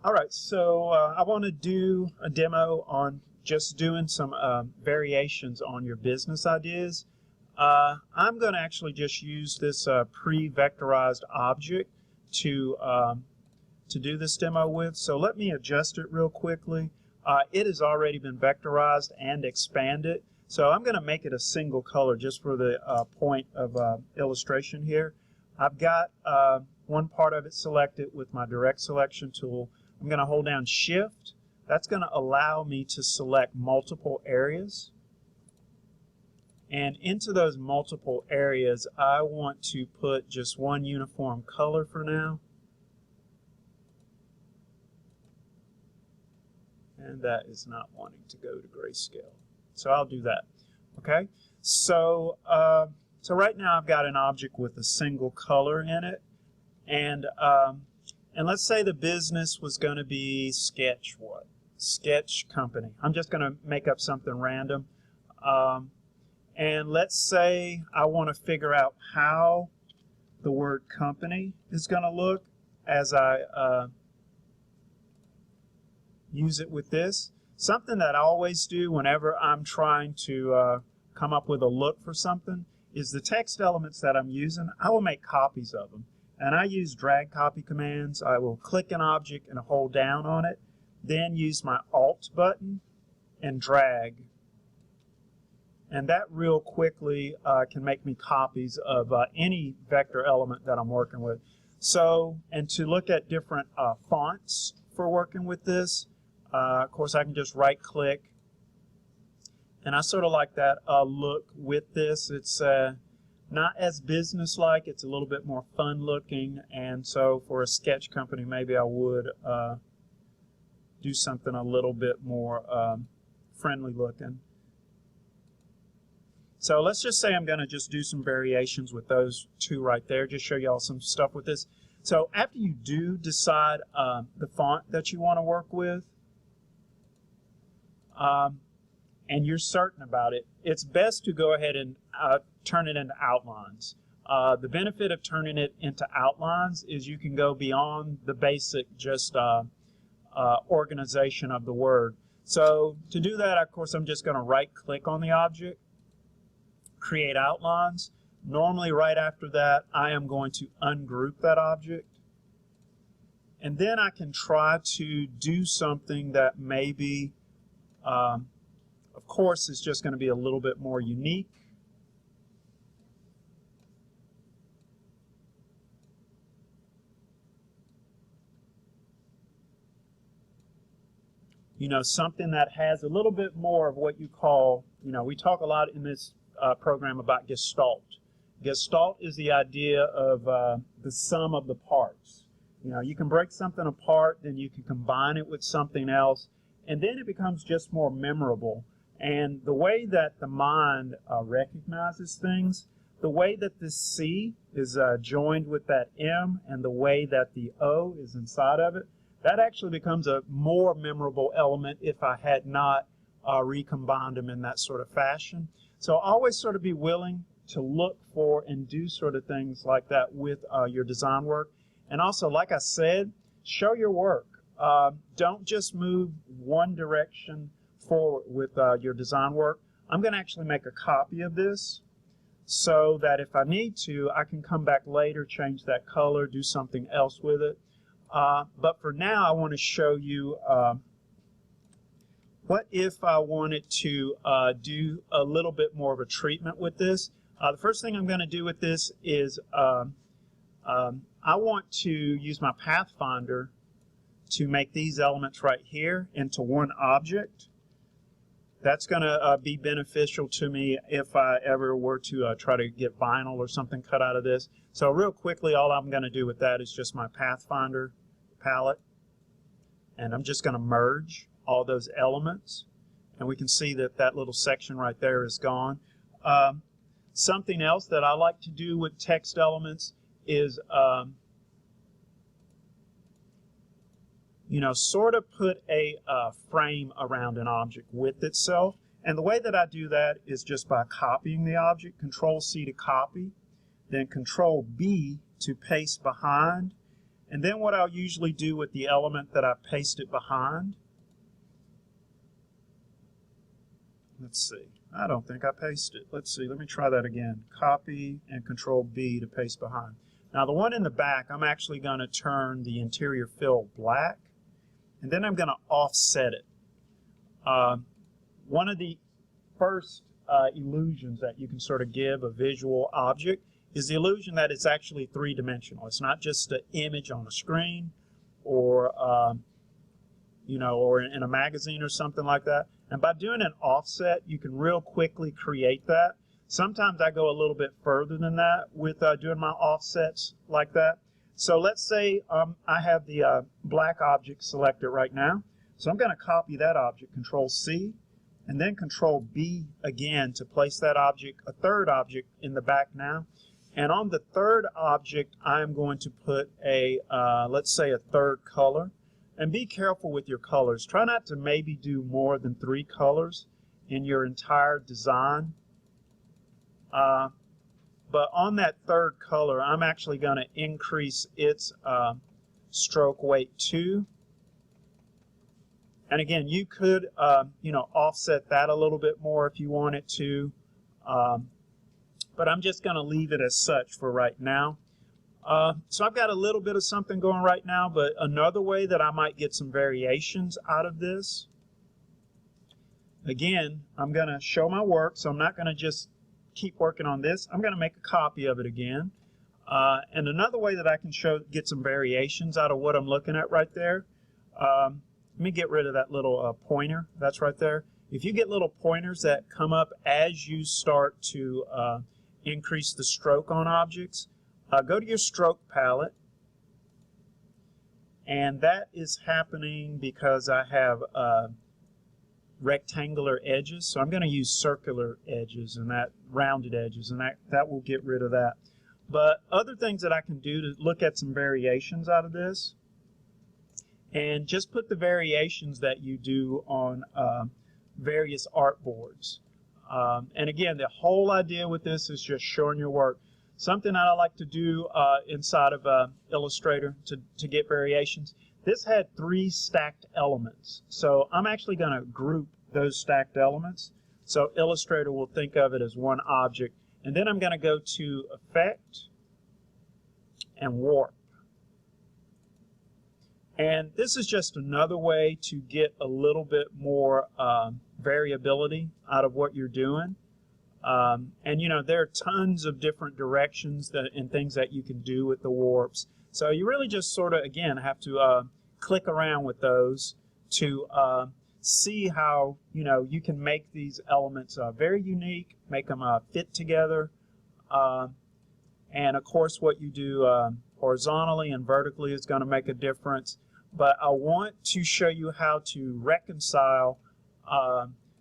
All right, so I want to do a demo on just doing some variations on your business ideas. I'm going to actually just use this pre-vectorized object to do this demo with. So let me adjust it real quickly. It has already been vectorized and expanded. So I'm going to make it a single color just for the point of illustration here. I've got one part of it selected with my direct selection tool. I'm going to hold down Shift. That's going to allow me to select multiple areas. And into those multiple areas, I want to put just one uniform color for now. And that is not wanting to go to grayscale. So I'll do that. Okay? So, so right now I've got an object with a single color in it. And let's say the business was going to be Sketch what? Sketch Company. I'm just going to make up something random. And let's say I want to figure out how the word company is going to look as I use it with this. Something that I always do whenever I'm trying to come up with a look for something is the text elements that I'm using, I will make copies of them. And I use drag copy commands. I will click an object and hold down on it, then use my Alt button and drag. And that real quickly can make me copies of any vector element that I'm working with. So, and to look at different fonts for working with this, of course I can just right click. And I sort of like that look with this. It's not as business-like, it's a little bit more fun-looking, and so for a sketch company, maybe I would do something a little bit more friendly-looking. So let's just say I'm going to just do some variations with those two right there, just show y'all some stuff with this. So after you do decide the font that you want to work with, and you're certain about it, it's best to go ahead and turn it into outlines. The benefit of turning it into outlines is you can go beyond the basic just organization of the word. So to do that, of course, I'm just going to right click on the object, create outlines. Normally right after that, I am going to ungroup that object. And then I can try to do something that maybe of course, it's just going to be a little bit more unique. You know, something that has a little bit more of what you call, you know, we talk a lot in this program about Gestalt. Gestalt is the idea of the sum of the parts. You know, you can break something apart, then you can combine it with something else, and then it becomes just more memorable. And the way that the mind recognizes things, the way that this C is joined with that M, and the way that the O is inside of it, that actually becomes a more memorable element if I had not recombined them in that sort of fashion. So always sort of be willing to look for and do sort of things like that with your design work. And also, like I said, show your work. Don't just move one direction forward with your design work. I'm going to actually make a copy of this so that if I need to, I can come back later, change that color, do something else with it. But for now, I want to show you what if I wanted to do a little bit more of a treatment with this. The first thing I'm going to do with this is I want to use my Pathfinder to make these elements right here into one object. That's going to be beneficial to me if I ever were to try to get vinyl or something cut out of this. So real quickly, all I'm going to do with that is just my Pathfinder palette. And I'm just going to merge all those elements. And we can see that that little section right there is gone. Something else that I like to do with text elements is you know, sort of put a frame around an object with itself. And the way that I do that is just by copying the object, Control-C to copy, then Control-B to paste behind, And then what I'll usually do with the element that I pasted behind, let's see, I don't think I pasted. Let's see, let me try that again. Copy and Control B to paste behind. Now the one in the back, I'm actually going to turn the interior fill black, and then I'm going to offset it. One of the first illusions that you can sort of give a visual object is the illusion that it's actually three-dimensional. It's not just an image on a screen or or in a magazine or something like that. And by doing an offset, you can real quickly create that. Sometimes I go a little bit further than that with doing my offsets like that. So let's say I have the black object selected right now. So I'm going to copy that object, Control C, and then Control B again to place that object, a third object, in the back now. And on the third object, I'm going to put a, let's say, a third color. And be careful with your colors. Try not to maybe do more than 3 colors in your entire design. But on that third color, I'm actually going to increase its stroke weight 2. And again, you could, offset that a little bit more if you wanted to. But I'm just going to leave it as such for right now. So I've got a little bit of something going right now, but another way that I might get some variations out of this, again, I'm going to show my work, so I'm not going to just keep working on this. I'm going to make a copy of it again. And another way that I can get some variations out of what I'm looking at right there, let me get rid of that little pointer that's right there. If you get little pointers that come up as you start to increase the stroke on objects, go to your stroke palette, and that is happening because I have rectangular edges, so I'm going to use circular edges and that rounded edges, and that will get rid of that. But other things that I can do to look at some variations out of this, and just put the variations that you do on various artboards. And again, the whole idea with this is just showing your work. Something that I like to do inside of Illustrator to get variations. This had 3 stacked elements. So I'm actually going to group those stacked elements. So Illustrator will think of it as one object. And then I'm going to go to Effect and Warp. And this is just another way to get a little bit more variability out of what you're doing. And there are tons of different directions and things that you can do with the warps. So you really just sort of, again, have to click around with those to see how, you can make these elements very unique, make them fit together. And of course, what you do horizontally and vertically is going to make a difference. But I want to show you how to reconcile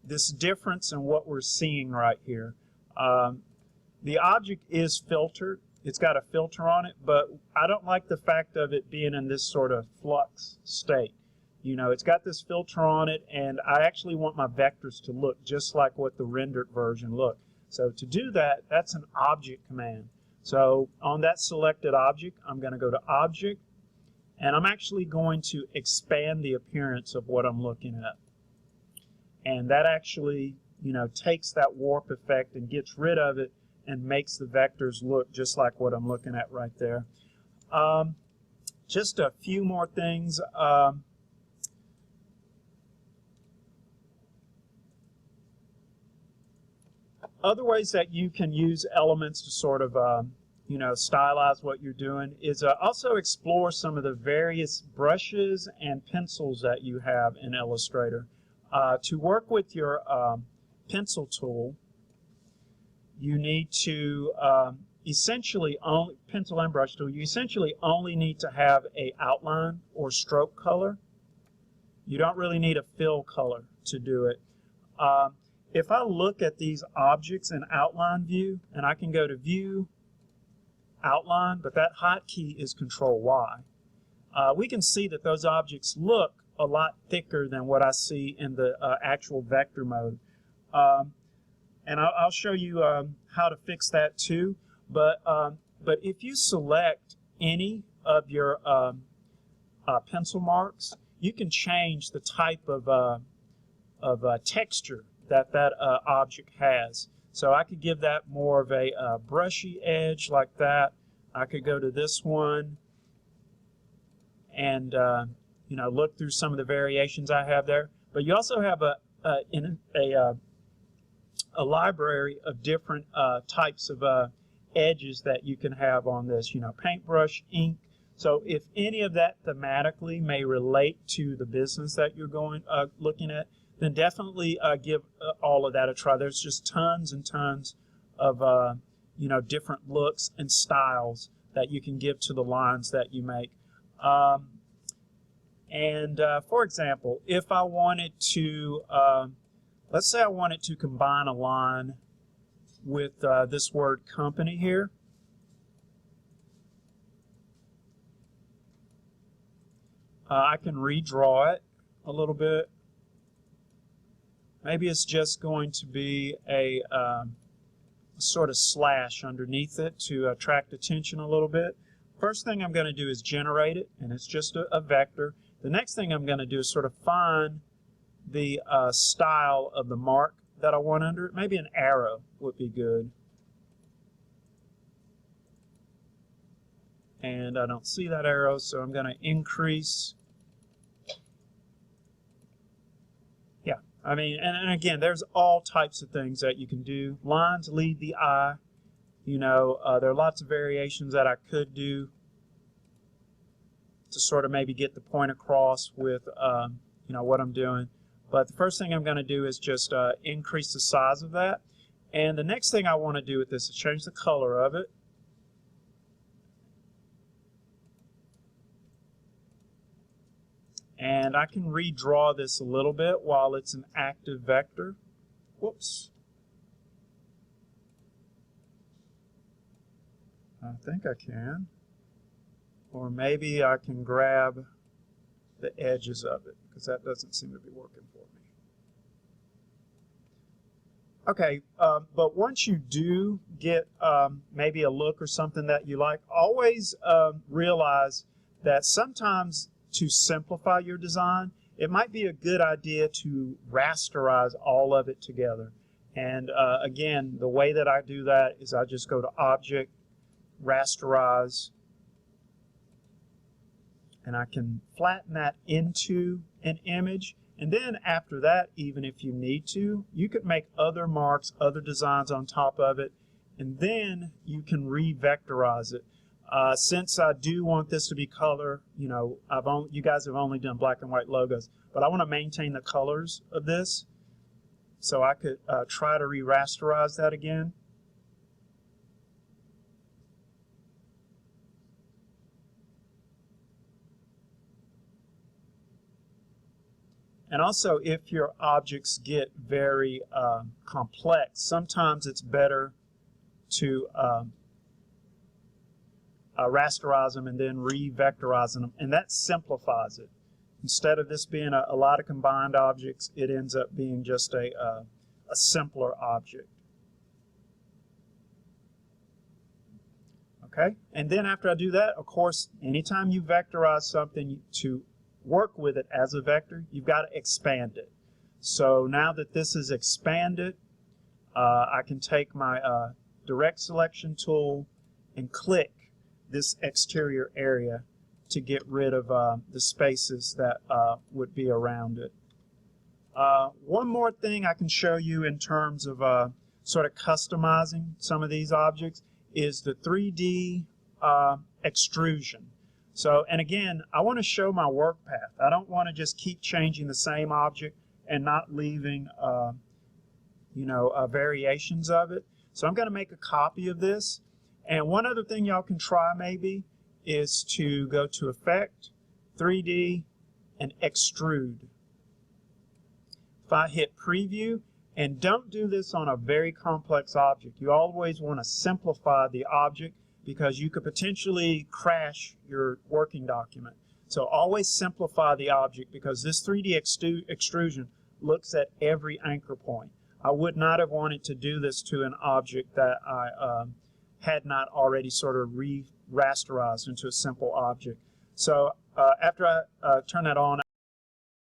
this difference in what we're seeing right here. The object is filtered. It's got a filter on it, but I don't like the fact of it being in this sort of flux state. It's got this filter on it, and I actually want my vectors to look just like what the rendered version looked. So to do that, that's an object command. So on that selected object, I'm going to go to Object, and I'm actually going to expand the appearance of what I'm looking at. And that actually, takes that warp effect and gets rid of it and makes the vectors look just like what I'm looking at right there. Just a few more things. Other ways that you can use elements to sort of, stylize what you're doing is also explore some of the various brushes and pencils that you have in Illustrator. To work with your pencil tool, you need to essentially only, pencil and brush tool, you essentially only need to have an outline or stroke color. You don't really need a fill color to do it. If I look at these objects in outline view, and I can go to View, Outline, but that hotkey is Control Y, we can see that those objects look a lot thicker than what I see in the actual vector mode. And I'll show you how to fix that too. But if you select any of your pencil marks, you can change the type of texture that object has. So I could give that more of a brushy edge like that. I could go to this one and you know, look through some of the variations I have there. But you also have a library of different types of edges that you can have on this. You know, paintbrush, ink. So if any of that thematically may relate to the business that you're looking at, then definitely give all of that a try. There's just tons and tons of you know, different looks and styles that you can give to the lines that you make. For example, if I wanted to, let's say I wanted to combine a line with this word company here. I can redraw it a little bit. Maybe it's just going to be a sort of slash underneath it to attract attention a little bit. First thing I'm going to do is generate it, and it's just a vector. The next thing I'm going to do is sort of find the style of the mark that I want under it. Maybe an arrow would be good. And I don't see that arrow, so I'm going to increase. Yeah, I mean, and again, there's all types of things that you can do. Lines lead the eye. You know, there are lots of variations that I could do to sort of maybe get the point across with, you know, what I'm doing. But the first thing I'm going to do is just increase the size of that. And the next thing I want to do with this is change the color of it. And I can redraw this a little bit while it's an active vector. Whoops. I think I can. Or maybe I can grab the edges of it, because that doesn't seem to be working for me. Okay, but once you do get maybe a look or something that you like, always realize that sometimes to simplify your design, it might be a good idea to rasterize all of it together. And again, the way that I do that is I just go to Object, Rasterize, and I can flatten that into an image. And then after that, even if you need to, you could make other marks, other designs on top of it, and then you can re-vectorize it. Since I do want this to be color, you know, you guys have only done black and white logos, but I want to maintain the colors of this. So I could try to re-rasterize that again. And also, if your objects get very complex, sometimes it's better to rasterize them and then re-vectorize them, and that simplifies it. Instead of this being a lot of combined objects, it ends up being just a simpler object. Okay, and then after I do that, of course, anytime you vectorize something, to work with it as a vector, you've got to expand it. So now that this is expanded, I can take my direct selection tool and click this exterior area to get rid of the spaces that would be around it. One more thing I can show you in terms of sort of customizing some of these objects is the 3D extrusion. So, and again, I want to show my work path. I don't want to just keep changing the same object and not leaving, you know, variations of it. So I'm going to make a copy of this. And one other thing y'all can try maybe is to go to Effect, 3D, and Extrude. If I hit Preview, and don't do this on a very complex object. You always want to simplify the object because you could potentially crash your working document. So always simplify the object because this 3D extrusion looks at every anchor point. I would not have wanted to do this to an object that I had not already sort of rasterized into a simple object. So after I turn that on,